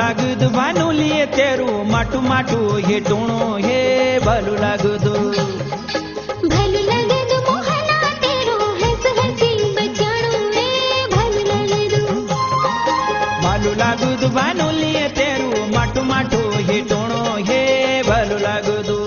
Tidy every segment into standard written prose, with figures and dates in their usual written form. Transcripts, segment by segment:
लागुदु भानु लिए तेरू माटू माटू हे टूणो हे भलू लागुदु भलू लागुदु मोहना तेरू हंस हंसी बचाणो हे भलू लागुदु भलू लागुदु भानु लिए तेरू माटू माटू हे टूणो हे भलू लागुदु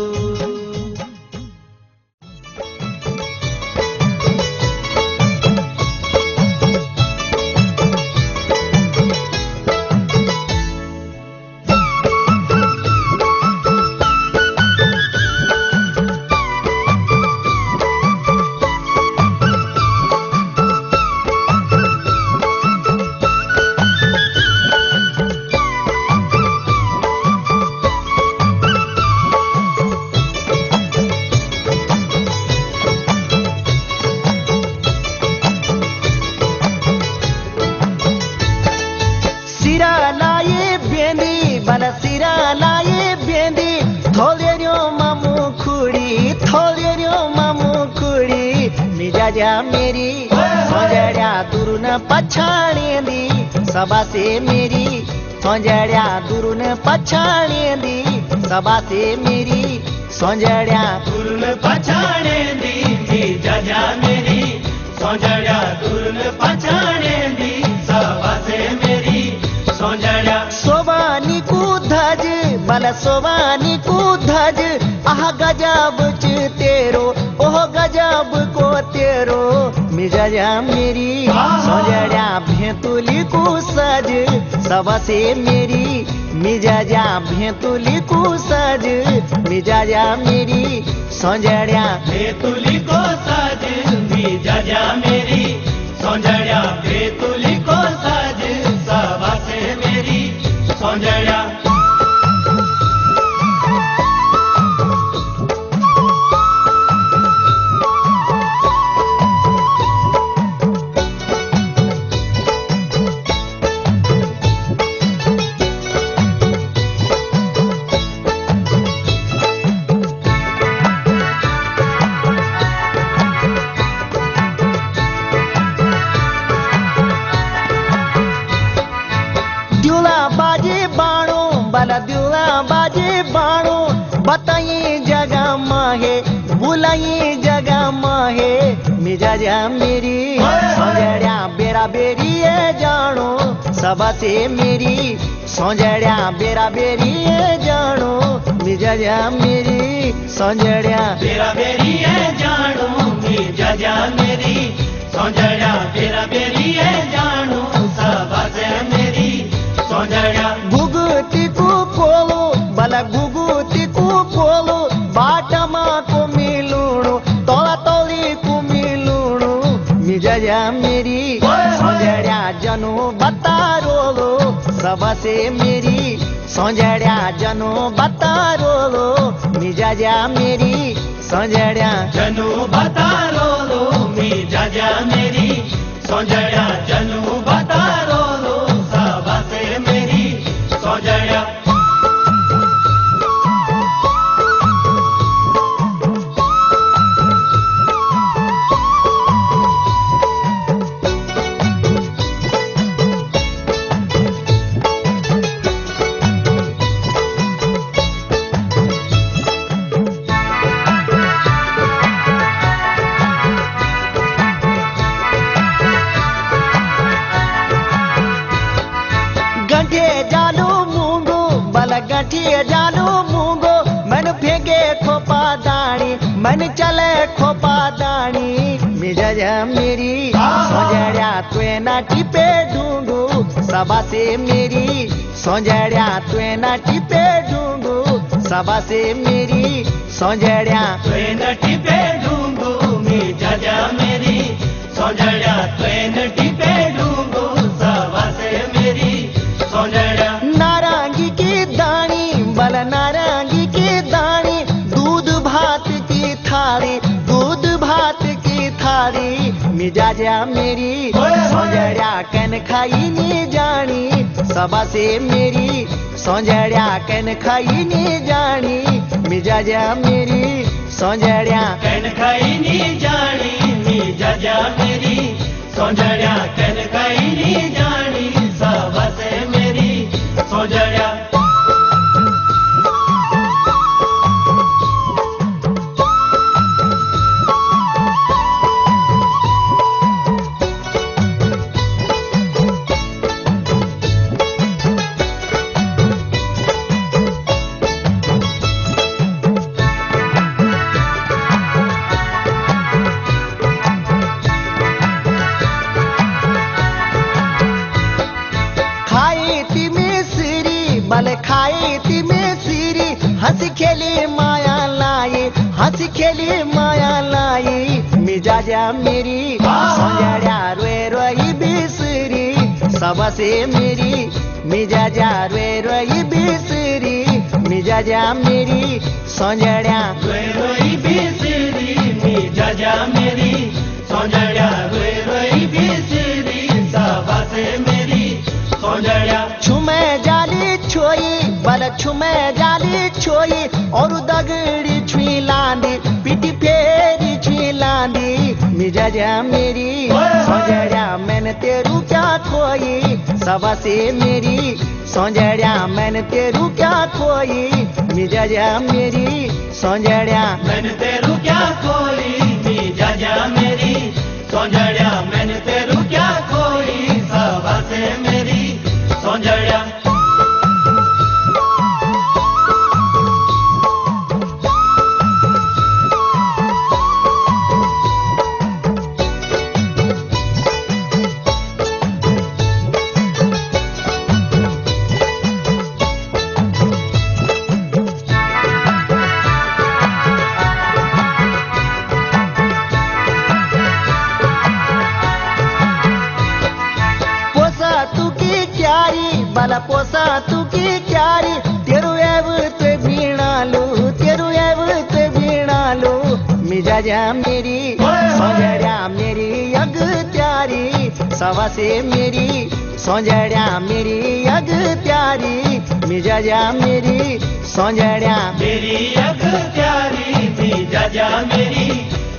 मिजाजा मेरी सोंजड़िया दुरुन पछाणींदी सभा से मेरी सोंजड़िया दुरुन पछाणींदी सभा से मेरी सोंजड़िया दुरुन पछाणींदी मिजाजा मेरी सोंजड़िया दुरुन पछाणींदी सभा से मेरी सोंजड़िया सोवानी को धज बल सोवानी को धज आह गजब च तेरो ओह गजब को तेरो मिजाजा मेरी सोंजड़िया भेंतुली को सज सबसे मेरी मिजाजा भेंतुली को सज मिजाजा मेरी सोंजड़िया भेंतुली को सज मिजाजा मेरी सोंजड़िया भेंतुली को सज सबसे मेरी सोंजड़िया बताइए जगह माहे बुलाइए जगह माहे मिजाजा मेरी सोंजड़िया बेरा बेरी जानो सबसे मेरी सोंजड़िया बेरा बेरी जानो मिजाजा मेरी सोंजड़िया बेरा बेरी जानो मिजाजा मेरी सोंजड़िया बेरा बेरी जानो सबसे मेरी सोंजड़िया घुघुती को कोलो बला घुघुती को कोलो बाटमा को मिलूणो तोला तोली को मिलूणो मिजाजा मेरी सोंजड़िया जनो बतारोलो सबसे मेरी सोंजड़िया जनो बतारोलो मिजाजा मेरी सोंजड़िया जनो बतारोलो मिजाजा मेरी सोंजड़िया जनो बतारोलो सबसे मेरी सोंजड़िया गठिए जानो मूंगो मन फेंके खोपा दानी मन चले खोपा दानी मिजाजा मेरी सोंजड़िया तुए ना टिपे ढूंढू सभा से मेरी सोंजड़िया तुए ना टिपे ढूंढू सभा से मेरी सोंजड़िया तुए ना टिपे ढूंढू मिजाजा मेरी सोंजड़िया तुए ना टिपे ढूंढू सभा से मेरी सोंजड़िया नारंगी की दानी बल नारंगी की दानी दूध भात की थाली दूध भात की थाली मिजाजा मेरी सोंजड़िया कन खाई नी जानी सभा से मेरी सोंजड़िया कन खाई नी जानी मिजाजा मेरी सोंजड़िया कन खाई नी जानी मिजाजा मेरी सोंजड़िया कन खाई नी जानी सभा से मेरी सोंजड़िया खेली माया लाई मिजाजा मेरी सोंजड्या रोय रोई बिसरी सबसे मेरी मिजाजा रोय रोई बिसरी मिजाजा मेरी सोंजड्या रोई रोई बिसरी मिजाजा मेरी सोंजड्या रोई रोई बिसरी सबसे मेरी सोंजड्या छुमे जाली छोई बल छुमे जाली छोई और दगड़ी छुई लांदी पिटी फेरी छुई लांदी मिजाजा मेरी सोंजड्या मैंने तेरू क्या खोई सबसे मेरी सोंजड्या मैंने तेरू क्या खोई मिजाजा मेरी सोंजड्या मैंने तेरू क्या खोई मिजाजा मेरी सोंजड्या मैंने तेरू क्या खोई सबसे मेरी सोंजड्या पोसा तू की क्यारी तेरू एवत बीणालू तेरू एवत बीणालू मिजाजा मेरी सोंजड्या मेरी अग त्यारी सबसे मेरी सोंजड्या मेरी अग त्यारी मिजाजा मेरी सोंजड्या मेरी अग त्यारी मिजाजा मेरी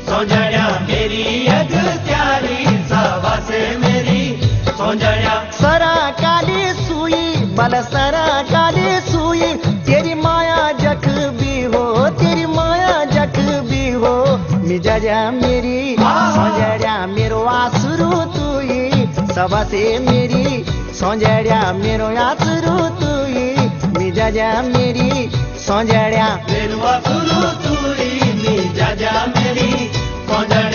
सोंजड्या मेरी अग त्यारी सबसे मेरी सोंजड्या सरा काली सुई बल सरा काली सुई तेरी माया जख भी हो तेरी माया जख भी हो मिजाजा मेरी सोंजड्या मेरो आसरू तुई सबसे मेरी सोंजड्या मेरो आसरू तुई मिजाजा मेरी सोंजड्या मेरो आसरू तुई मिजाजा मेरी सोंजड्या